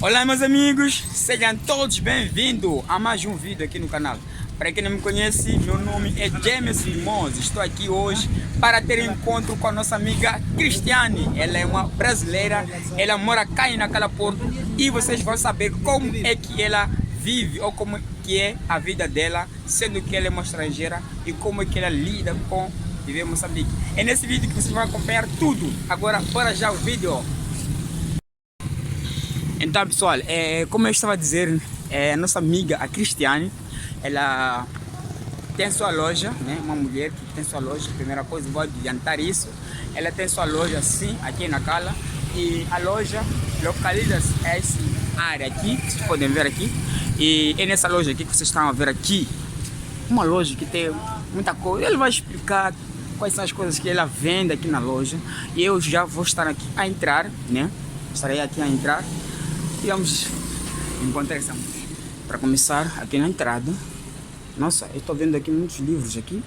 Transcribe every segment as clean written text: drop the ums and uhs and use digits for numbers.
Olá meus amigos, sejam todos bem-vindos a mais um vídeo aqui no canal. Para quem não me conhece, meu nome é James Limões. Estou aqui hoje para ter um encontro com a nossa amiga Cristiane. Ela é uma brasileira, ela mora cá em Nacala Porto e vocês vão saber como é que ela vive ou como que é a vida dela, sendo que ela é uma estrangeira e como é que ela lida com viver em Moçambique. É nesse vídeo que vocês vão acompanhar tudo. Agora, bora já o vídeo. Então pessoal, como eu estava a dizer, a nossa amiga, a Cristiane, ela tem sua loja, né? Uma mulher que tem sua loja. Primeira coisa, vou adiantar isso. Ela tem sua loja sim, aqui em Nacala. E a loja localiza-se essa área aqui, que vocês podem ver aqui. E é nessa loja aqui que vocês estão a ver aqui. Uma loja que tem muita coisa. Ele vai explicar quais são as coisas que ela vende aqui na loja. E eu já vou estar aqui a entrar, né? Estarei aqui a entrar. E vamos encontrar essa mulher. Para começar, aqui na entrada. Nossa, eu estou vendo aqui muitos livros aqui.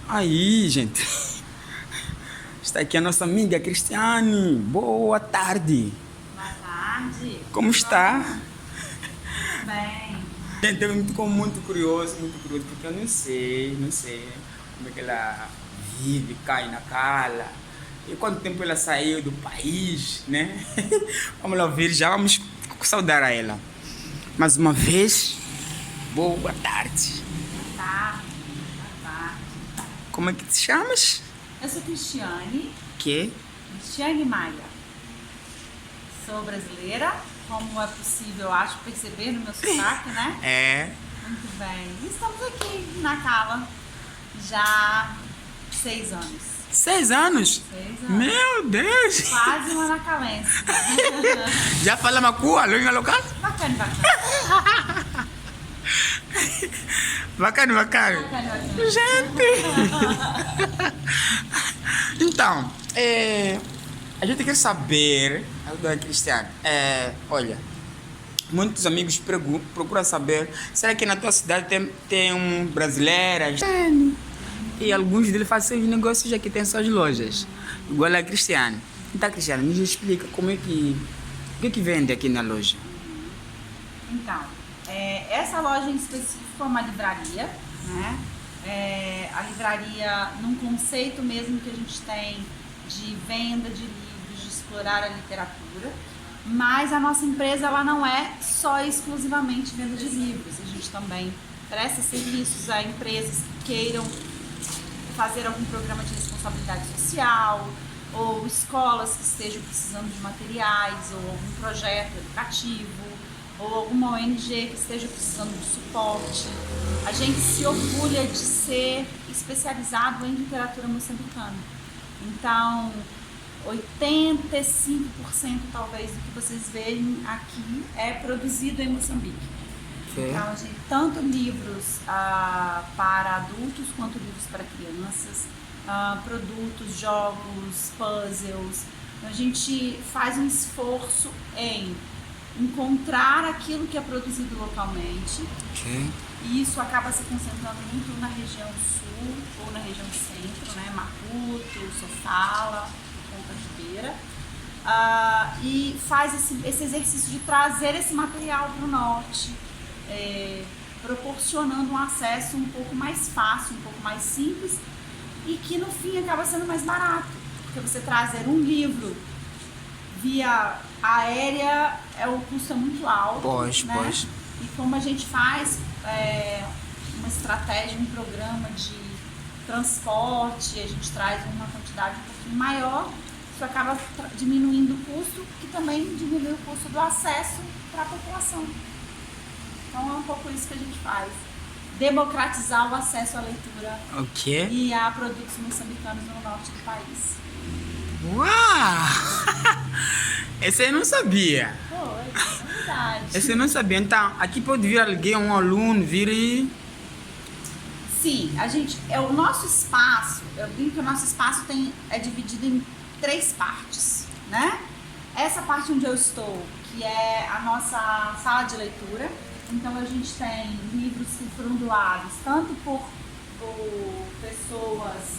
Aí, gente. Está aqui a nossa amiga Cristiane. Boa tarde. Boa tarde. Como está? Bem. Gente, eu estou muito curioso, porque eu não sei como é que ela vive, cai na cala. E quanto tempo ela saiu do país, né? Vamos lá ouvir, já vamos saudar a ela. Mais uma vez, boa tarde. Boa tarde. Boa tarde. Como é que te chamas? Eu sou Cristiane. Que? Cristiane Maia. Sou brasileira, como é possível, acho, perceber no meu sotaque, né? É. Muito bem. E estamos aqui na Cala já há 6 anos. 6 anos? 6 anos. Meu Deus! Quase uma nacalense. Já fala macua, língua local? Bacana, bacana. Bacana. Bacana. Gente! Então, a gente quer saber, a dona Cristiane, olha, muitos amigos procuram saber, será que na tua cidade tem um brasileiro? E alguns deles fazem seus negócios aqui, tem suas lojas, igual a Cristiane. Então, Cristiane, me explica como é que, o que vende aqui na loja? Então, essa loja em específico é uma livraria, né? A livraria num conceito mesmo que a gente tem de venda de livros, de explorar a literatura, mas a nossa empresa ela não é só exclusivamente venda de livros, a gente também presta serviços a empresas que queiram fazer algum programa de responsabilidade social, ou escolas que estejam precisando de materiais, ou algum projeto educativo, ou alguma ONG que esteja precisando de suporte. A gente se orgulha de ser especializado em literatura moçambicana. Então, 85% talvez do que vocês veem aqui é produzido em Moçambique. Então, a gente tanto livros para adultos quanto livros para crianças, produtos, jogos, puzzles. Então, a gente faz um esforço em encontrar aquilo que é produzido localmente. E isso acaba se concentrando muito na região sul ou na região centro, né? Maputo, Sofala, Ponta de Beira. E faz esse exercício de trazer esse material para o norte, proporcionando um acesso um pouco mais fácil, um pouco mais simples e que no fim acaba sendo mais barato, porque você trazer um livro via aérea o custo é muito alto, Pois. E como a gente faz uma estratégia, um programa de transporte, a gente traz uma quantidade um pouquinho maior, isso acaba diminuindo o custo, que também diminui o custo do acesso para a população. Então é um pouco isso que a gente faz. Democratizar o acesso à leitura e a produtos moçambicanos no norte do país. Uau! Esse eu não sabia. É verdade. Esse eu não sabia. Então, aqui pode vir alguém, um aluno, vir e... Sim, o nosso espaço, eu brinco que o nosso espaço é dividido em 3 partes, né? Essa parte onde eu estou, que é a nossa sala de leitura. Então a gente tem livros que foram doados tanto por pessoas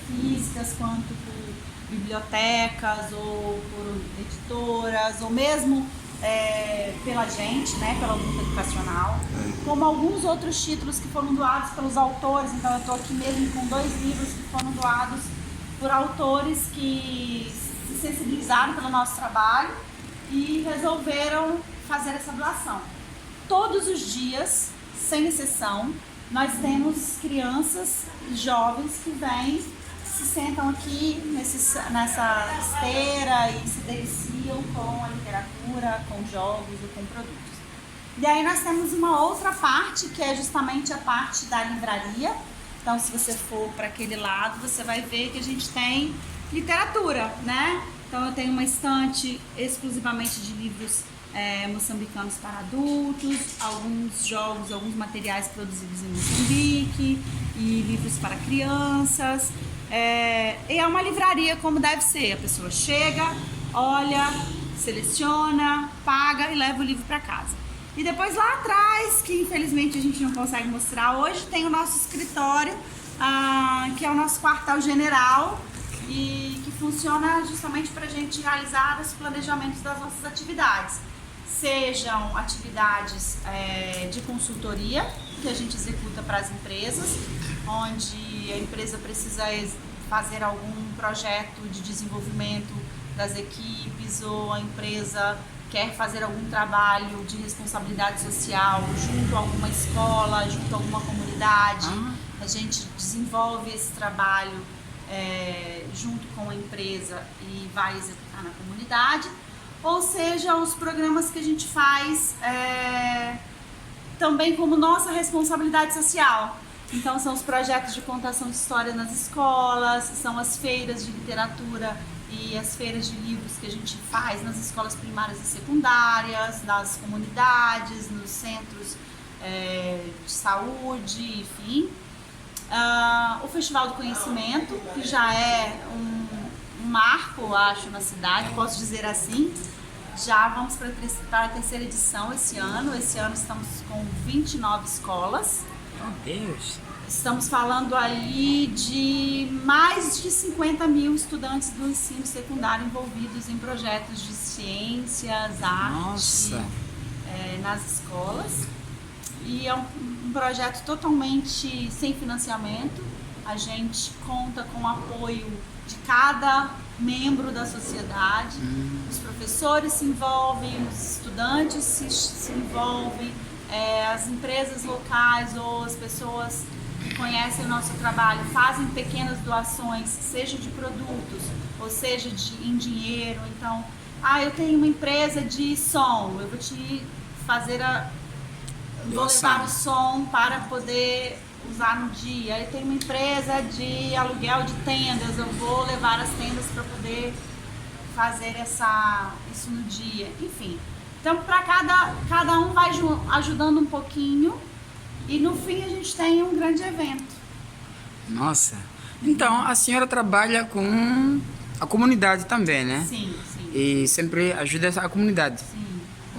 físicas quanto por bibliotecas ou por editoras. editoras, ou mesmo pela gente, né, pela luta educacional, como alguns outros títulos que foram doados pelos autores. Então eu estou aqui mesmo com 2 livros que foram doados por autores que se sensibilizaram pelo nosso trabalho e resolveram fazer essa doação. Todos os dias, sem exceção, nós temos crianças e jovens que vêm, se sentam aqui nessa esteira e se deliciam com a literatura, com jogos ou com produtos. E aí nós temos uma outra parte, que é justamente a parte da livraria. Então, se você for para aquele lado, você vai ver que a gente tem literatura, né? Então, eu tenho uma estante exclusivamente de livros moçambicanos para adultos, alguns jogos, alguns materiais produzidos em Moçambique e livros para crianças. E é uma livraria como deve ser. A pessoa chega, olha, seleciona, paga e leva o livro para casa. E depois lá atrás, que infelizmente a gente não consegue mostrar hoje, tem o nosso escritório, que é o nosso quartel general e que funciona justamente para a gente realizar os planejamentos das nossas atividades. Sejam atividades de consultoria, que a gente executa para as empresas, onde a empresa precisa fazer algum projeto de desenvolvimento das equipes, ou a empresa quer fazer algum trabalho de responsabilidade social junto a alguma escola, junto a alguma comunidade. A gente desenvolve esse trabalho junto com a empresa e vai executar na comunidade. Ou seja, os programas que a gente faz também como nossa responsabilidade social. Então, são os projetos de contação de história nas escolas, são as feiras de literatura e as feiras de livros que a gente faz nas escolas primárias e secundárias, nas comunidades, nos centros de saúde, enfim. O Festival do Conhecimento, que já é um marco, acho, na cidade, posso dizer assim. Já vamos para a 3ª edição esse ano. Esse ano estamos com 29 escolas. Meu Deus! Estamos falando ali de mais de 50 mil estudantes do ensino secundário envolvidos em projetos de ciências, arte, nas escolas. E é um projeto totalmente sem financiamento. A gente conta com o apoio de cada membro da sociedade. Os professores se envolvem, os estudantes se envolvem, as empresas locais ou as pessoas que conhecem o nosso trabalho fazem pequenas doações, seja de produtos ou seja em dinheiro. Então, eu tenho uma empresa de som, eu vou te fazer vou levar o som para poder usar no dia. Eu tenho uma empresa de aluguel de tendas, eu vou levar as tendas para poder fazer isso no dia. Enfim, então para cada um vai ajudando um pouquinho e no fim a gente tem um grande evento. Nossa! Então a senhora trabalha com a comunidade também, né? Sim. E sempre ajuda a comunidade? Sim.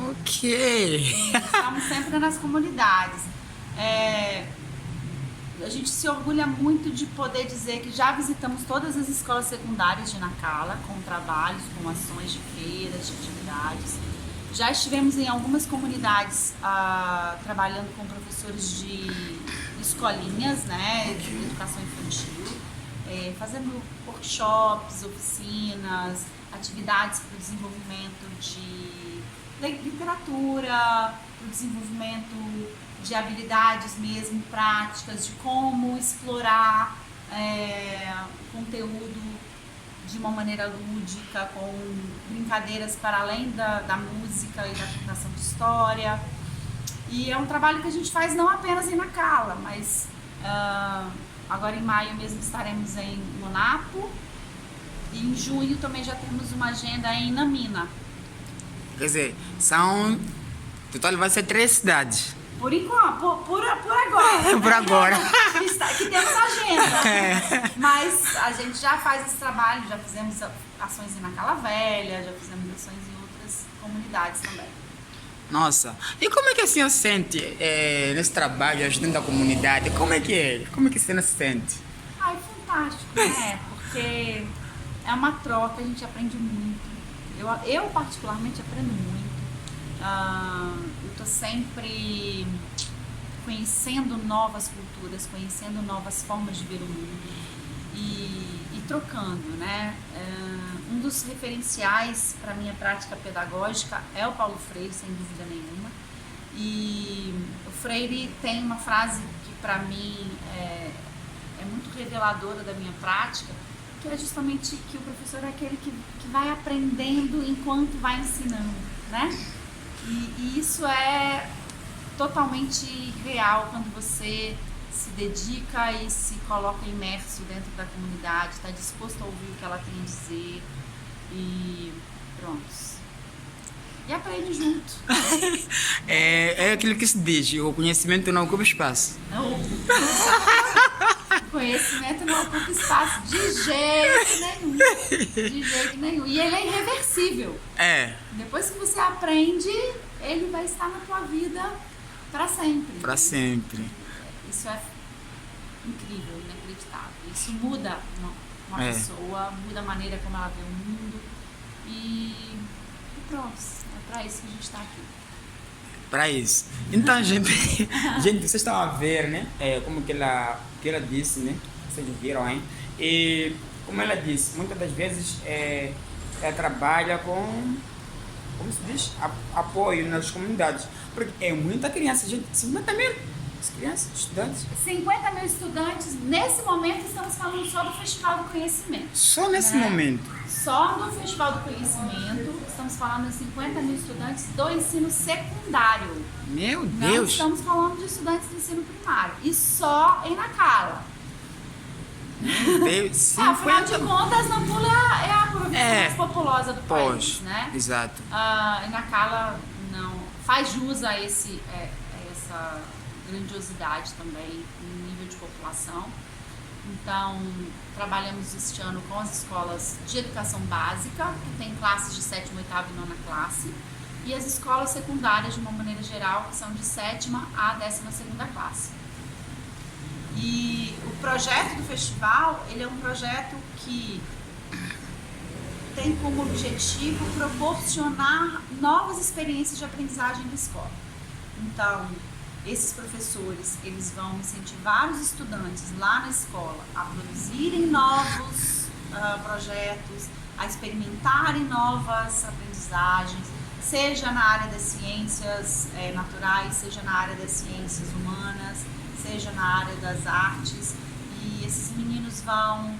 Ok! Sim, estamos sempre nas comunidades. A gente se orgulha muito de poder dizer que já visitamos todas as escolas secundárias de Nacala, com trabalhos, com ações de feiras, de atividades. Já estivemos em algumas comunidades trabalhando com professores de escolinhas, né, de educação infantil, fazendo workshops, oficinas, atividades para o desenvolvimento de literatura, para o desenvolvimento de habilidades mesmo práticas, de como explorar o conteúdo de uma maneira lúdica, com brincadeiras para além da música e da contação de história. E é um trabalho que a gente faz não apenas em Nacala, mas agora em maio mesmo estaremos em Monapo e em junho também já temos uma agenda em Namina. Quer dizer, total vai ser 3 cidades. Por enquanto, por agora. Por agora. Que temos agenda. Mas a gente já faz esse trabalho, já fizemos ações em Nacala Velha, já fizemos ações em outras comunidades também. Nossa, e como é que a senhora se sente nesse trabalho, ajudando a comunidade? Como é que é? Como é que a senhora se sente? É fantástico, né? Porque é uma troca, a gente aprende muito. Eu particularmente aprendo muito. Eu estou sempre conhecendo novas culturas, conhecendo novas formas de ver o mundo e trocando, né? Um dos referenciais para a minha prática pedagógica é o Paulo Freire, sem dúvida nenhuma. E o Freire tem uma frase que para mim é muito reveladora da minha prática, que é justamente que o professor é aquele que vai aprendendo enquanto vai ensinando, né? E isso é totalmente real quando você se dedica e se coloca imerso dentro da comunidade, está disposto a ouvir o que ela tem a dizer e pronto. E aprende junto. É aquilo que se diz, o conhecimento não ocupa espaço. Não ocupa. Conhecimento não ocupa espaço de jeito nenhum. De jeito nenhum. E ele é irreversível. Depois que você aprende, ele vai estar na tua vida para sempre. Para sempre. Isso é incrível, inacreditável. Isso muda uma pessoa, muda a maneira como ela vê o mundo. E pronto, é para isso que a gente está aqui. Para isso. Então, gente, vocês estão a ver, né? Como que ela disse, né? Vocês viram, hein? E como ela disse, muitas das vezes ela trabalha com, como se diz, apoio nas comunidades. Porque é muita criança, gente, 50 mil crianças, estudantes. 50 mil estudantes, nesse momento estamos falando só do Festival do Conhecimento. Só nesse momento? Só no Festival do Conhecimento, estamos falando de 50 mil estudantes do ensino secundário. Meu Deus! Não estamos falando de estudantes do ensino primário. E só em Nacala. Meu Deus! Afinal de contas, Nampula é a província mais populosa do país, né? Exato. Em Nacala não faz jus a essa grandiosidade também no nível de população. Então, trabalhamos este ano com as escolas de educação básica, que tem classes de 7ª, 8ª e 9ª classe, e as escolas secundárias, de uma maneira geral, que são de 7ª a 12ª classe. E o projeto do festival, ele é um projeto que tem como objetivo proporcionar novas experiências de aprendizagem na escola. Então, esses professores, eles vão incentivar os estudantes lá na escola a produzirem novos projetos, a experimentarem novas aprendizagens, seja na área das ciências naturais, seja na área das ciências humanas, seja na área das artes. E esses meninos vão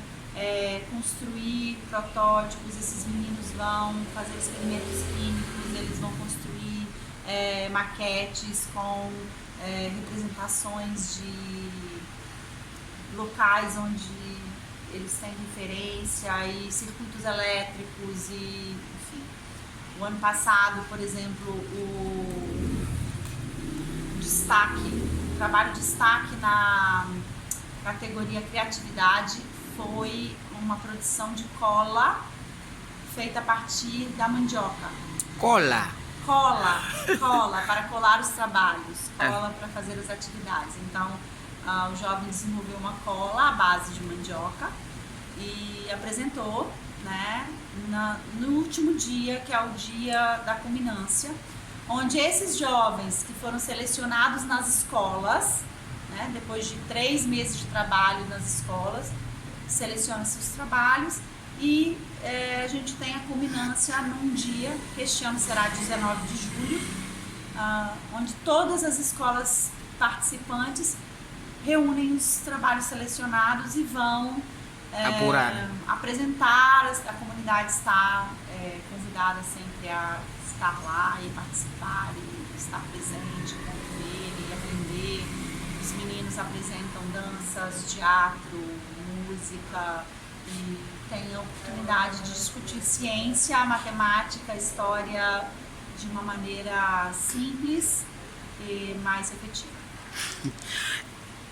construir protótipos, esses meninos vão fazer experimentos químicos, eles vão construir maquetes com representações de locais onde eles têm referência e circuitos elétricos e, enfim. O ano passado, por exemplo, o trabalho de destaque na categoria criatividade foi uma produção de cola feita a partir da mandioca. Cola para colar os trabalhos, cola para fazer as atividades. Então, o jovem desenvolveu uma cola à base de mandioca e apresentou, né, no último dia, que é o dia da culminância, onde esses jovens que foram selecionados nas escolas, né, depois de 3 meses de trabalho nas escolas, seleciona seus trabalhos e a gente tem a culminância num dia, que este ano será 19 de julho, onde todas as escolas participantes reúnem os trabalhos selecionados e vão apresentar. A comunidade está convidada sempre a estar lá e participar e estar presente, conviver e aprender. Os meninos apresentam danças, teatro, música e tem a oportunidade de discutir ciência, matemática, história de uma maneira simples e mais efetiva.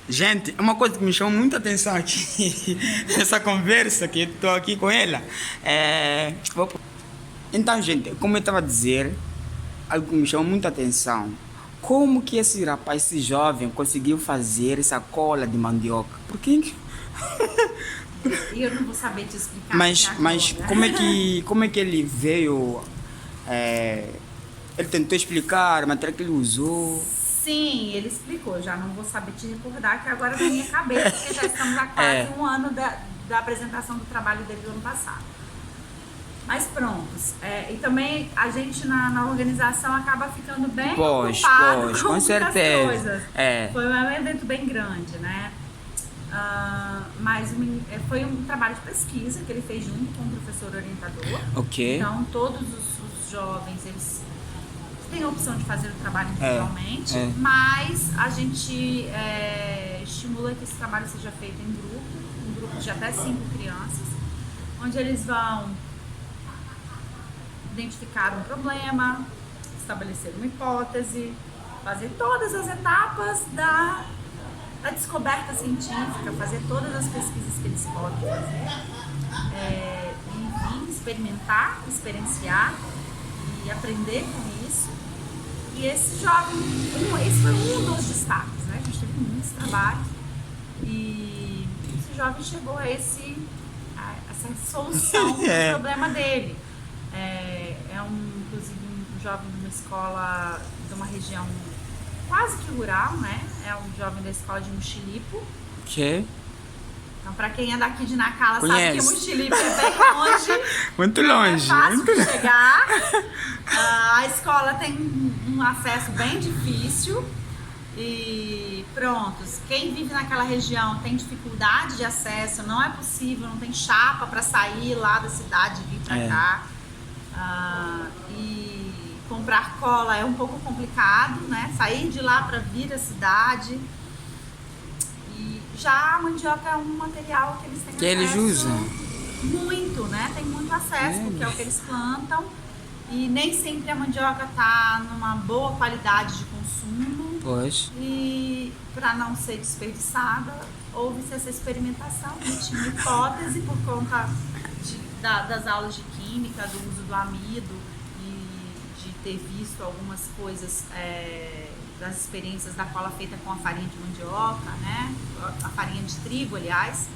Gente, uma coisa que me chamou muita atenção aqui, nessa conversa que estou aqui com ela, então, gente, como eu estava a dizer, algo que me chamou muita atenção, como que esse rapaz, esse jovem, conseguiu fazer essa cola de mandioca? Porque E eu não vou saber te explicar. Mas como é que ele veio? Ele tentou explicar a matéria que ele usou. Sim, ele explicou. Eu já não vou saber te recordar, que agora na minha cabeça, porque já estamos há quase um ano da apresentação do trabalho dele do ano passado. Mas prontos. E também a gente na organização acaba ficando bem ocupado com com certeza. Coisas. Foi um evento bem grande, né? Mas foi um trabalho de pesquisa que ele fez junto com o professor orientador. Ok. Então todos os jovens, eles têm a opção de fazer o trabalho individualmente, mas a gente estimula que esse trabalho seja feito em grupo de até 5 crianças, onde eles vão identificar um problema, estabelecer uma hipótese, fazer todas as etapas da descoberta científica, fazer todas as pesquisas que eles podem fazer, enfim, experimentar, experienciar e aprender com isso. E esse jovem, esse foi um dos destaques, né? A gente teve muitos trabalhos e esse jovem chegou a essa solução do problema dele. Inclusive um jovem de uma escola de uma região quase que rural, né? É um jovem da escola de Mochilipo. Ok. Então, para quem é daqui de Nacala, Conhece. sabe que Mochilipo é bem longe. Muito longe. É fácil de chegar. A escola tem um acesso bem difícil. E prontos, quem vive naquela região tem dificuldade de acesso, não é possível, não tem chapa para sair lá da cidade e vir para cá. E comprar cola é um pouco complicado, né? Sair de lá para vir à cidade. E já a mandioca é um material que eles têm Que eles usam muito, né? Tem muito acesso, porque é o que eles plantam. E nem sempre a mandioca tá numa boa qualidade de consumo. Pois. E para não ser desperdiçada, houve-se essa experimentação, tinha hipótese por conta das aulas de química, do uso do amido e de ter visto algumas coisas das experiências da cola feita com a farinha de mandioca, né? A farinha de trigo, aliás.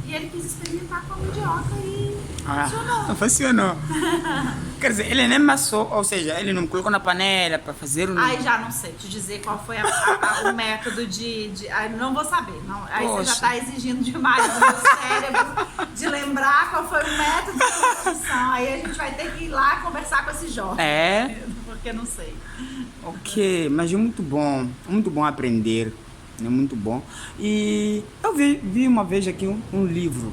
E ele quis experimentar com a mandioca e funcionou. Funcionou. Quer dizer, ele nem amassou, ou seja, ele não colocou na panela para fazer o... Aí já não sei te dizer qual foi o método não vou saber. Não, aí você já está exigindo demais do meu cérebro de lembrar qual foi o método de construção. Aí a gente vai ter que ir lá conversar com esse jovem. Porque não sei. Ok, mas é muito bom aprender. É muito bom. E eu vi uma vez aqui um livro.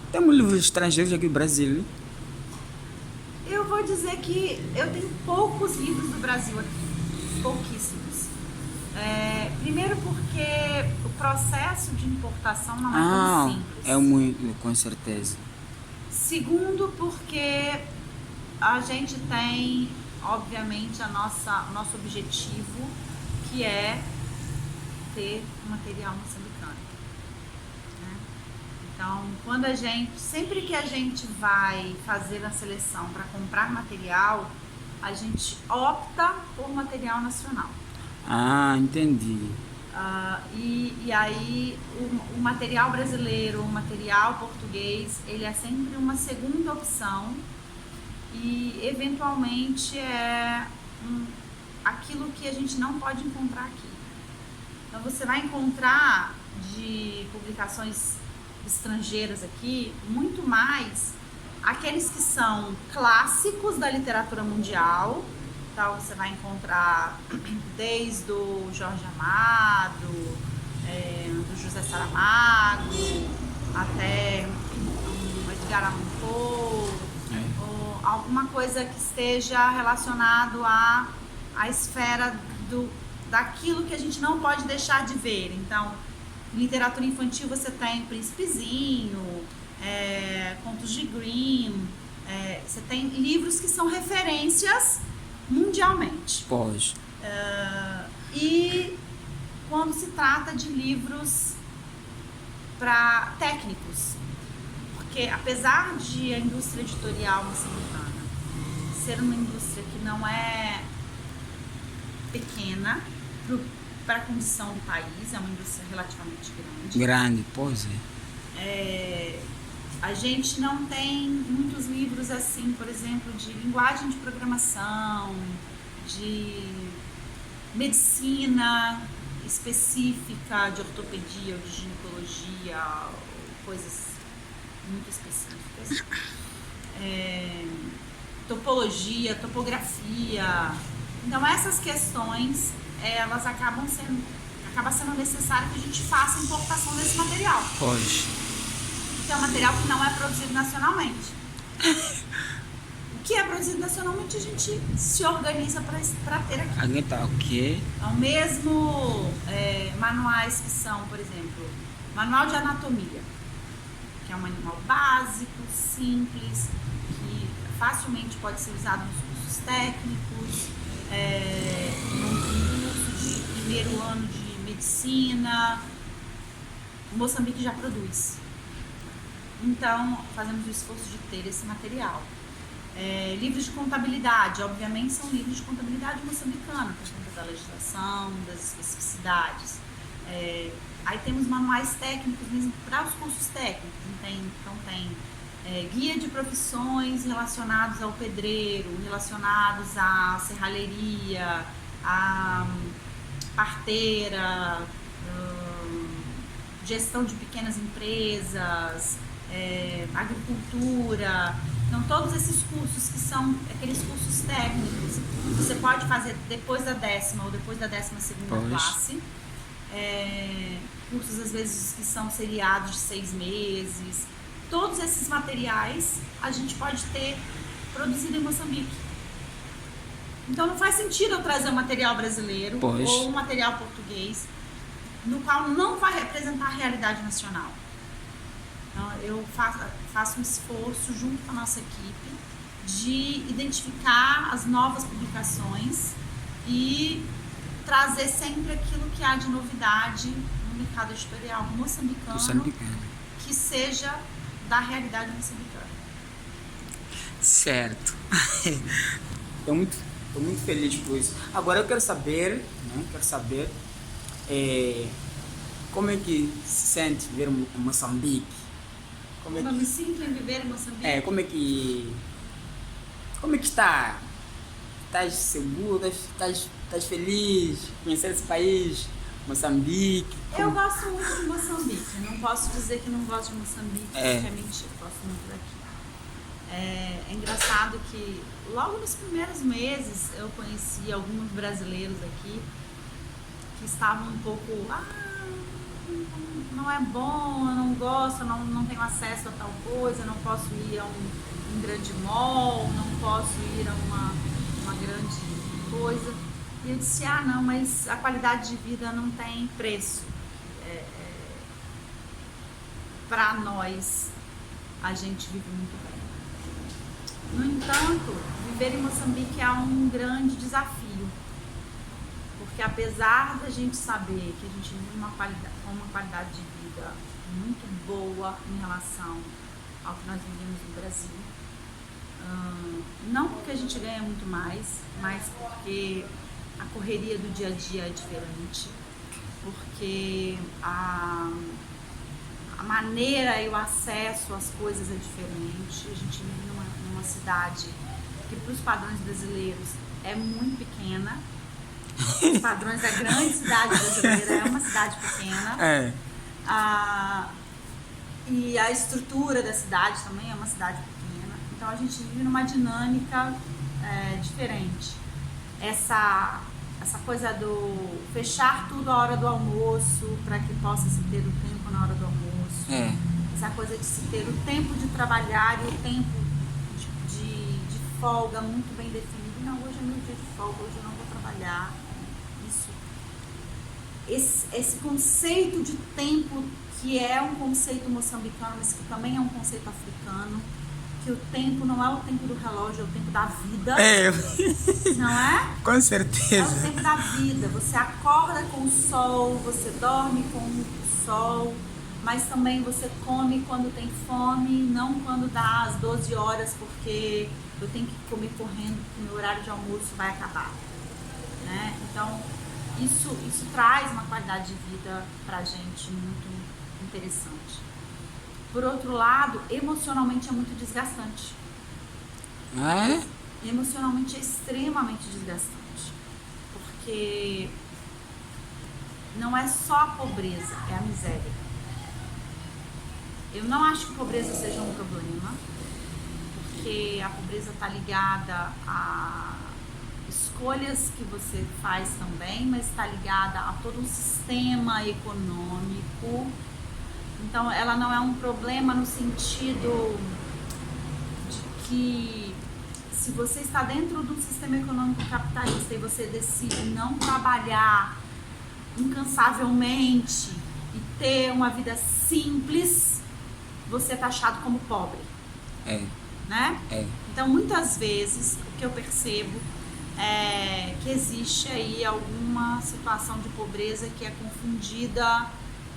Tem livros estrangeiros aqui no Brasil? Eu vou dizer que eu tenho poucos livros do Brasil aqui. Pouquíssimos. Primeiro porque o processo de importação não é tão simples. É muito, com certeza. Segundo porque a gente tem, obviamente, o nosso objetivo, que é ter material moçambicano, né? Então, sempre que a gente vai fazer a seleção para comprar material, a gente opta por material nacional. Entendi. E aí o material brasileiro, o material português, ele é sempre uma segunda opção e eventualmente é aquilo que a gente não pode encontrar aqui. Então você vai encontrar de publicações estrangeiras aqui muito mais aqueles que são clássicos da literatura mundial. Então você vai encontrar desde o Jorge Amado, do José Saramago, até o Edgar Allan Poe, ou alguma coisa que esteja relacionado à esfera daquilo que a gente não pode deixar de ver. Então, em literatura infantil você tem o Príncipezinho, Contos de Grimm, você tem livros que são referências mundialmente. Pois. E quando se trata de livros para técnicos, porque apesar de a indústria editorial moçambicana ser uma indústria que não é pequena, para a condição do país, é uma indústria relativamente grande. Grande, pois A gente não tem muitos livros assim, por exemplo, de linguagem de programação, de medicina específica, de ortopedia ou de ginecologia, coisas muito específicas. Topologia, topografia. Então essas questões, elas acaba sendo necessário que a gente faça a importação desse material. Pois. Que é um material que não é produzido nacionalmente. O que é produzido nacionalmente a gente se organiza para ter aqui. Alguém tá o quê? Então, mesmo manuais que são, por exemplo, manual de anatomia, que é um manual básico, simples, que facilmente pode ser usado nos cursos técnicos, num curso de primeiro ano de medicina. O Moçambique já produz. Então, fazemos o esforço de ter esse material. Livros de contabilidade, obviamente, são livros de contabilidade moçambicana, por conta da legislação, das especificidades. Aí temos manuais técnicos mesmo para os cursos técnicos. Então, tem guia de profissões relacionados ao pedreiro, relacionados à serralheria, à parteira, gestão de pequenas empresas, agricultura. Então, todos esses cursos que são aqueles cursos técnicos, você pode fazer depois da 10ª ou depois da 12ª classe. Cursos, às vezes, que são seriados de 6 meses. Todos esses materiais a gente pode ter produzido em Moçambique. Então, não faz sentido eu trazer um material brasileiro ou um material português no qual não vai representar a realidade nacional. Então, eu faço um esforço junto com a nossa equipe de identificar as novas publicações e trazer sempre aquilo que há de novidade no mercado editorial moçambicano. Que seja da realidade moçambicana. Certo. Estou muito feliz por isso. Agora eu quero saber, como é que se sente viver em Moçambique? Como eu me sinto em viver em Moçambique? Como é que está? Estás seguro? Estás feliz de conhecer esse país? Moçambique? Eu gosto muito de Moçambique. Não posso dizer que não gosto de Moçambique, porque é mentira. Eu gosto muito daqui. É engraçado que logo nos primeiros meses eu conheci alguns brasileiros aqui que estavam um pouco, não é bom, eu não gosto, não tenho acesso a tal coisa, não posso ir a um grande mall, não posso ir a uma grande coisa. E eu disse, não, mas a qualidade de vida não tem preço. Para nós, a gente vive muito bem. No entanto, viver em Moçambique é um grande desafio, porque apesar da gente saber que a gente vive uma qualidade de vida muito boa em relação ao que nós vivemos no Brasil, não porque a gente ganha muito mais, mas porque a correria do dia a dia é diferente, porque a maneira e o acesso às coisas é diferente. A gente vive numa cidade que, para os padrões brasileiros, é muito pequena. Os padrões da grande cidade brasileira é uma cidade pequena. E a estrutura da cidade também é uma cidade pequena. Então, a gente vive numa dinâmica diferente. Essa coisa do fechar tudo à hora do almoço para que possa se ter o tempo na hora do almoço. Essa coisa de se ter o tempo de trabalhar e o tempo de folga muito bem definido. Não, hoje é meu dia de folga, hoje eu não vou trabalhar. Esse conceito de tempo, que é um conceito moçambicano, mas que também é um conceito africano, que o tempo não é o tempo do relógio, é o tempo da vida. Não é? Com certeza. É o tempo da vida. Você acorda com o sol, você dorme com o sol, mas também você come quando tem fome, não quando dá às 12 horas, porque eu tenho que comer correndo, porque meu horário de almoço vai acabar. Né? Então, isso traz uma qualidade de vida pra gente muito interessante. Por outro lado, emocionalmente é muito desgastante. É? Emocionalmente é extremamente desgastante. Porque não é só a pobreza, é a miséria. Eu não acho que a pobreza seja um problema, porque a pobreza está ligada a escolhas que você faz também, mas está ligada a todo um sistema econômico. Então, ela não é um problema no sentido de que se você está dentro de um sistema econômico capitalista e você decide não trabalhar incansavelmente e ter uma vida simples, você é taxado como pobre. É. Né? É. Então, muitas vezes, o que eu percebo é que existe aí alguma situação de pobreza que é confundida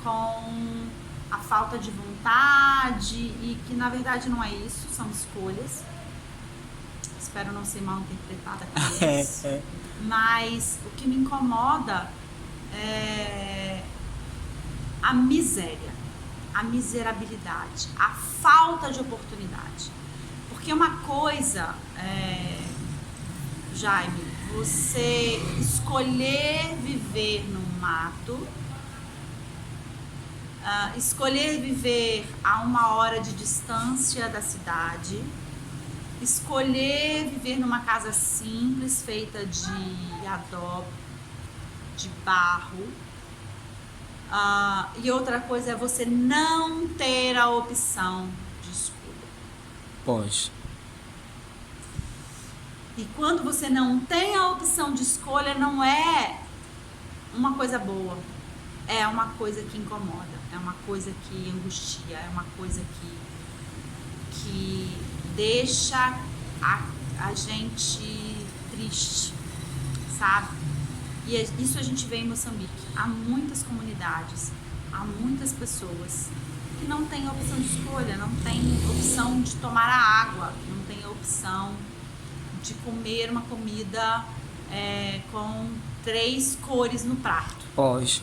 com a falta de vontade e que, na verdade, não é isso, são escolhas. Espero não ser mal interpretada com isso. Mas o que me incomoda é a miséria, a miserabilidade, a falta de oportunidade. Porque uma coisa, Jaime, você escolher viver no mato, escolher viver a 1 hora de distância da cidade, escolher viver numa casa simples, feita de adobe, de barro, e outra coisa é você não ter a opção de escolha. Pois. E quando você não tem a opção de escolha, não é uma coisa boa. É uma coisa que incomoda, é uma coisa que angustia, é uma coisa que deixa a gente triste, sabe? E isso a gente vê em Moçambique. Há muitas comunidades, há muitas pessoas que não têm opção de escolha, não tem opção de tomar a água, não tem opção de comer uma comida com 3 cores no prato. Pois.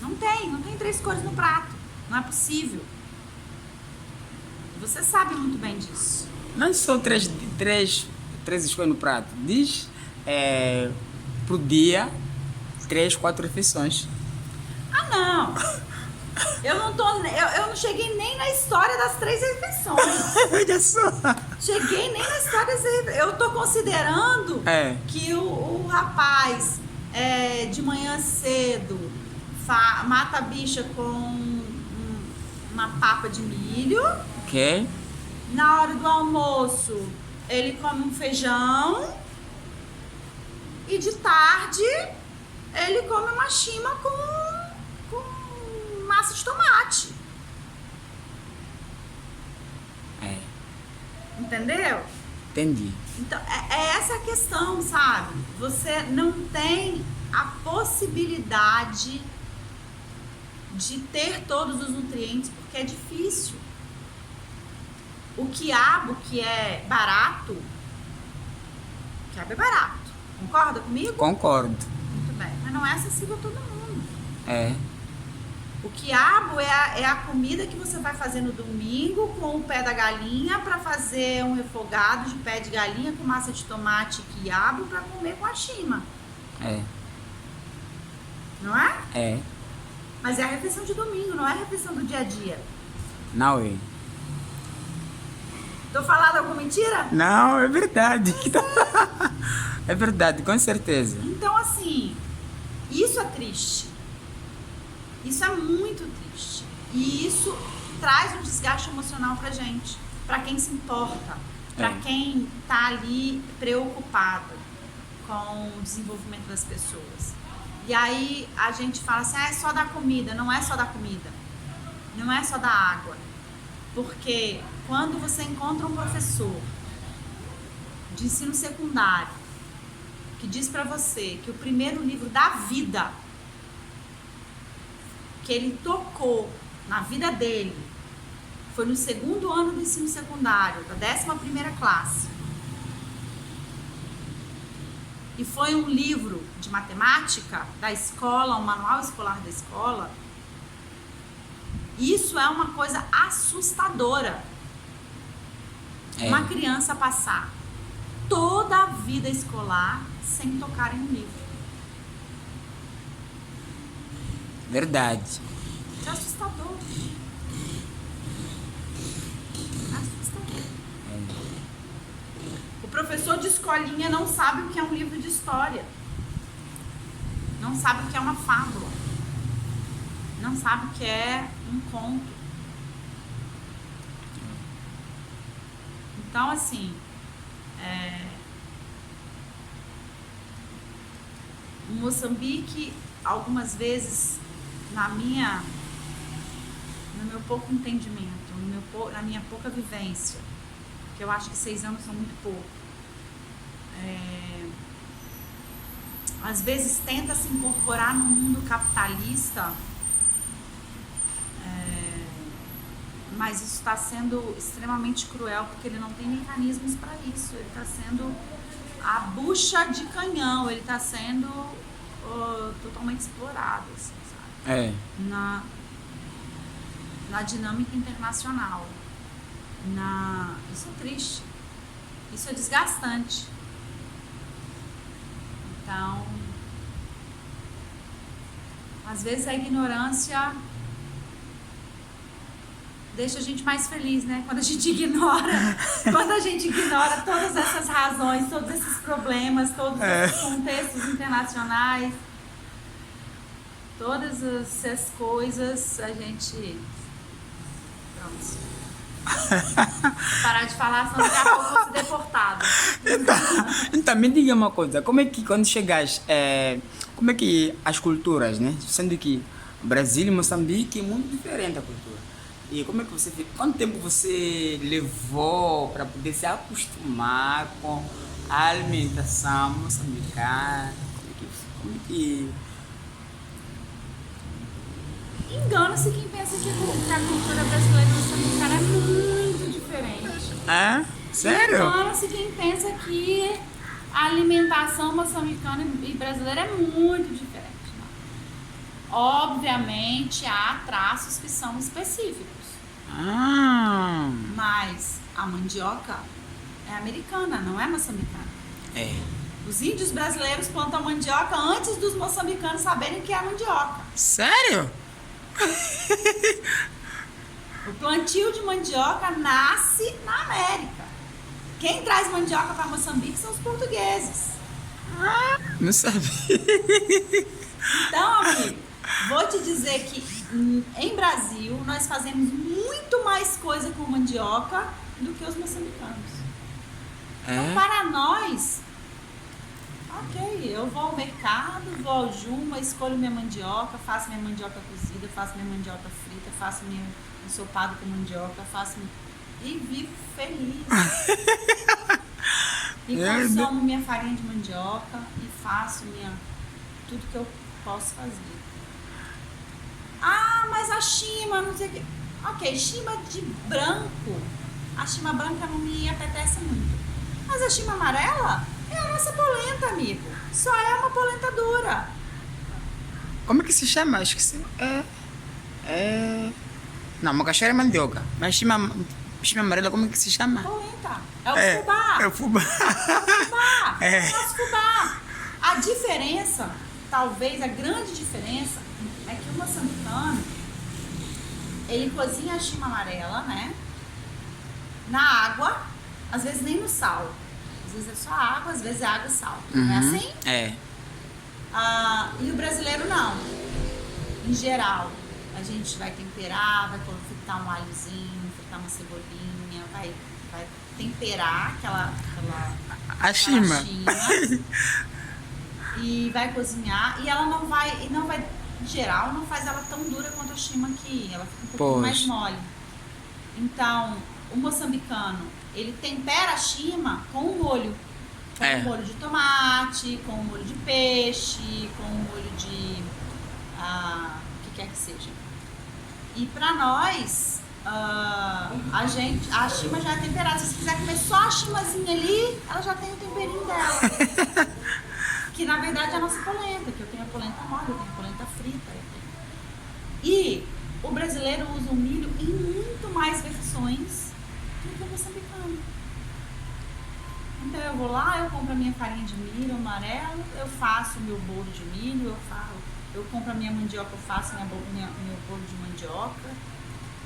Não tem 3 cores no prato. Não é possível. Você sabe muito bem disso. Não são três escolhas no prato. Diz pro dia 3, 4 refeições. Não. Eu não cheguei nem na história das 3 refeições. Olha só. Cheguei nem na história das refeições. Eu tô considerando que o rapaz de manhã cedo mata a bicha com uma papa de milho. Ok. Na hora do almoço, ele come um feijão. E de tarde, ele come uma chima com massa de tomate. Entendeu? Entendi. Então, é essa a questão, sabe? Você não tem a possibilidade de ter todos os nutrientes, porque é difícil. O quiabo, que é barato, o quiabo é barato. Concorda comigo? Concordo. Muito bem. Mas não é acessível a todo mundo. O quiabo é a comida que você vai fazer no domingo com o pé da galinha para fazer um refogado de pé de galinha com massa de tomate e quiabo para comer com a chima. Não é? Mas é a refeição de domingo, não é a refeição do dia a dia. Não é. Tô falando alguma mentira? Não, é verdade. É verdade, com certeza. Então, assim, isso é triste. Isso é muito triste. E isso traz um desgaste emocional pra gente. Pra quem se importa. Pra quem tá ali preocupado com o desenvolvimento das pessoas. E aí a gente fala assim, é só da comida. Não é só da comida. Não é só da água. Porque quando você encontra um professor de ensino secundário que diz pra você que o primeiro livro da vida que ele tocou na vida dele foi no 2º ano do ensino secundário, da 11ª classe. e foi um livro de matemática da escola, um manual escolar da escola, isso é uma coisa assustadora. Uma criança passar toda a vida escolar sem tocar em um livro. Verdade. É assustador. Assustador. O professor de escolinha não sabe o que é um livro de história. Não sabe o que é uma fábula. Não sabe o que é um conto. Então, assim, o Moçambique, algumas vezes, no meu pouco entendimento, na minha pouca vivência, que eu acho que 6 anos são muito pouco, às vezes tenta se incorporar no mundo capitalista, mas isso está sendo extremamente cruel, porque ele não tem mecanismos para isso. Ele está sendo a bucha de canhão, ele está sendo totalmente explorado, assim, sabe? Na dinâmica internacional. Isso é triste. Isso é desgastante. Então, às vezes a ignorância deixa a gente mais feliz, né? Quando a gente ignora todas essas razões, todos esses problemas, todos esses contextos internacionais, todas essas coisas, a gente... Pronto. Parar de falar, senão daqui a pouco eu vou ser deportada. Então, me diga uma coisa, como é que quando chegas, como é que as culturas, né? Sendo que Brasil e Moçambique é muito diferente a cultura. E como é que você fez? Quanto tempo você levou para poder se acostumar com a alimentação moçambicana? Como é que... Engana-se quem pensa que a cultura brasileira e moçambicana é muito diferente. Sério? Engana-se quem pensa que a alimentação moçambicana e brasileira é muito diferente. Obviamente, há traços que são específicos. Mas a mandioca é americana, não é moçambicana. Os índios brasileiros plantam mandioca antes dos moçambicanos saberem o que é mandioca. Sério? O plantio de mandioca nasce na América. Quem traz mandioca para Moçambique são os portugueses. Não sabia. Então, amigo, vou te dizer que em Brasil nós fazemos muito mais coisa com mandioca do que os moçambicanos. Então, para nós, ok, eu vou ao mercado, vou ao Juma, escolho minha mandioca, faço minha mandioca cozida, faço minha mandioca frita, faço meu ensopado com mandioca, e vivo feliz. E consumo minha farinha de mandioca e faço tudo que eu posso fazer. Mas a chima, não sei o que. Ok, chima de branco. A chima branca não me apetece muito. Mas a chima amarela é a nossa polenta, amigo. Só é uma polenta dura. Como é que se chama? Acho que não, macaxeira é mandioca. Mas chima amarela, como é que se chama? Polenta. É o fubá. É o fubá. É o nosso fubá. A diferença, talvez a grande diferença, é que o moçambicano, ele cozinha a chima amarela, né? Na água, às vezes nem no sal. Às vezes é só água, às vezes é água e sal. Não é assim? E o brasileiro não. Em geral, a gente vai temperar, vai fritar um alhozinho, fritar uma cebolinha, vai temperar aquela chima. E vai cozinhar. E ela não vai, em geral, não faz ela tão dura quanto a chima aqui. Ela fica um pouquinho mais mole. Então, o moçambicano, ele tempera a chima com um molho. Com um molho de tomate, com um molho de peixe, com um molho de... o que quer que seja. E pra nós, a chima já é temperada. Se você quiser comer só a chimazinha ali, ela já tem o temperinho dela. Que na verdade é a nossa polenta, que eu tenho a polenta mole, eu tenho a polenta frita. E o brasileiro usa o milho em muito mais versões do que o moçambicano. Então eu vou lá, eu compro a minha farinha de milho amarelo, eu faço o meu bolo de milho, eu compro a minha mandioca, eu faço meu bolo de mandioca,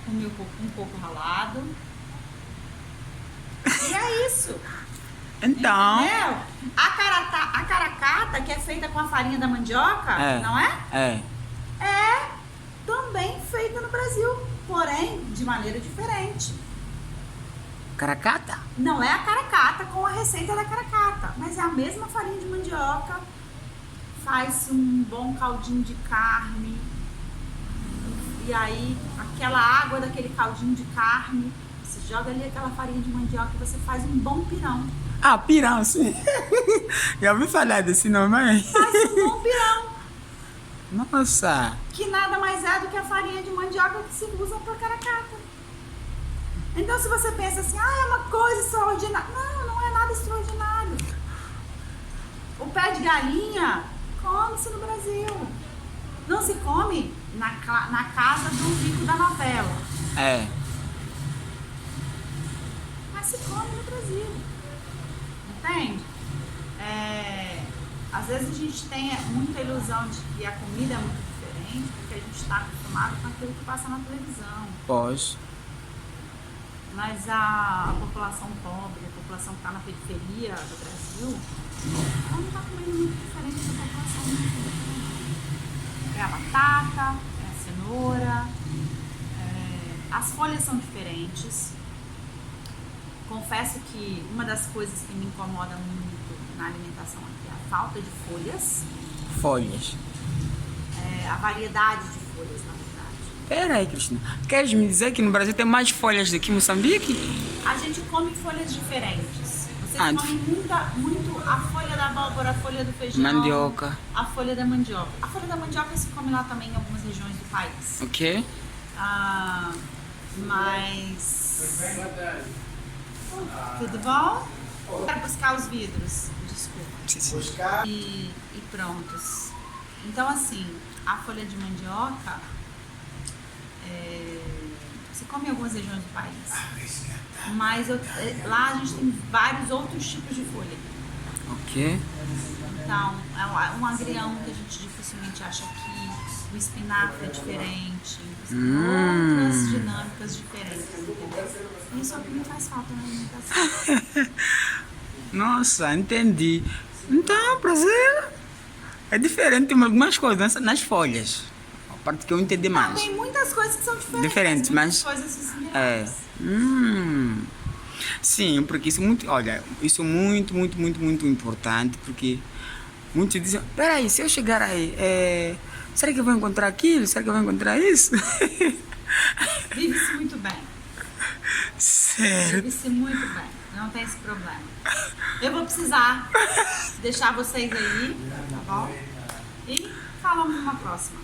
com coco ralado. E é isso. Então... Entendeu? A caracata, que é feita com a farinha da mandioca, não é? É também feita no Brasil, porém de maneira diferente. Caracata? Não é a caracata com a receita da caracata, mas é a mesma farinha de mandioca. Faz-se um bom caldinho de carne. E aí, aquela água daquele caldinho de carne, você joga ali aquela farinha de mandioca e você faz um bom pirão. Ah, pirão, sim. Já ouvi falar desse nome aí. Faz um bom pirão. Nossa. Que nada mais é do que a farinha de mandioca que se usa para caracata. Então, se você pensa assim, é uma coisa extraordinária. Não, não é nada extraordinário. O pé de galinha come-se no Brasil. Não se come na casa do rico da novela. Mas se come no Brasil. Entende? Às vezes a gente tem muita ilusão de que a comida é muito diferente, porque a gente está acostumado com aquilo que passa na televisão. Pois. Mas a população pobre, a população que está na periferia do Brasil, ela não está comendo muito diferente da população muito. É a batata, é a cenoura, as folhas são diferentes. Confesso que uma das coisas que me incomoda muito na alimentação aqui é a falta de folhas. Folhas. A variedade de folhas, na verdade. Pera aí, Cristina. Queres me dizer que no Brasil tem mais folhas do que em Moçambique? A gente come folhas diferentes. Vocês comem muito a folha da abóbora, a folha do feijão. Mandioca. A folha da mandioca. A folha da mandioca se come lá também em algumas regiões do país. Ok. Mas... Tudo bom? Quero buscar os vidros. Desculpa. Sim. E prontos. Então, assim, a folha de mandioca se come em algumas regiões do país. Mas lá a gente tem vários outros tipos de folha. Ok. Então, é um agrião que a gente dificilmente acha aqui. O espinafre é diferente. Outras dinâmicas diferentes, entendeu? Isso é o que me faz falta na alimentação. Nossa, entendi. Então, Brasil é diferente, tem algumas coisas nas folhas. A parte que eu entendi mais. Tem muitas coisas que são Diferentes, mas coisas similares. Sim, porque isso é muito, olha, isso é muito, muito, muito, muito importante, porque muitos dizem, peraí, se eu chegar aí, será que eu vou encontrar aquilo? Será que eu vou encontrar isso? Vive-se muito bem. Certo. Vive-se muito bem. Não tem esse problema. Eu vou precisar deixar vocês aí, tá bom? E falamos numa próxima.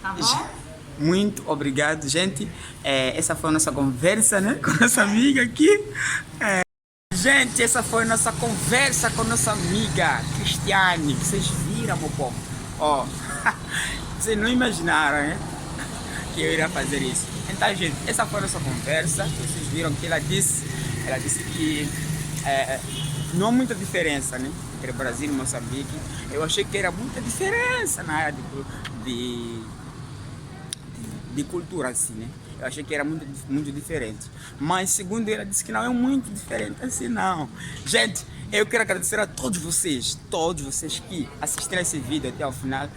Tá bom? Muito obrigado, gente. Essa foi a nossa conversa, né? Com a nossa amiga aqui. Gente, essa foi a nossa conversa com a nossa amiga Cristiane. Vocês viram, meu povo? Ó, vocês não imaginaram, né? Que eu iria fazer isso. Então, gente, essa foi a nossa conversa. Vocês viram que ela disse que não há muita diferença, né, entre Brasil e Moçambique. Eu achei que era muita diferença na área de cultura, assim, né? Eu achei que era muito diferente. Mas, segundo ela, disse que não é muito diferente assim, não. Gente, eu quero agradecer a todos vocês que assistiram esse vídeo até ao final.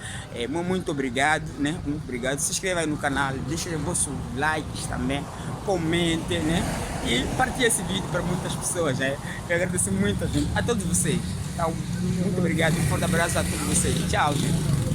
Muito obrigado, né? Muito obrigado. Se inscreva aí no canal, deixem vossos likes também, comentem, né? E partilhem esse vídeo para muitas pessoas, né? Eu agradeço muito a todos vocês. Então, muito obrigado e um forte abraço a todos vocês. Tchau, gente.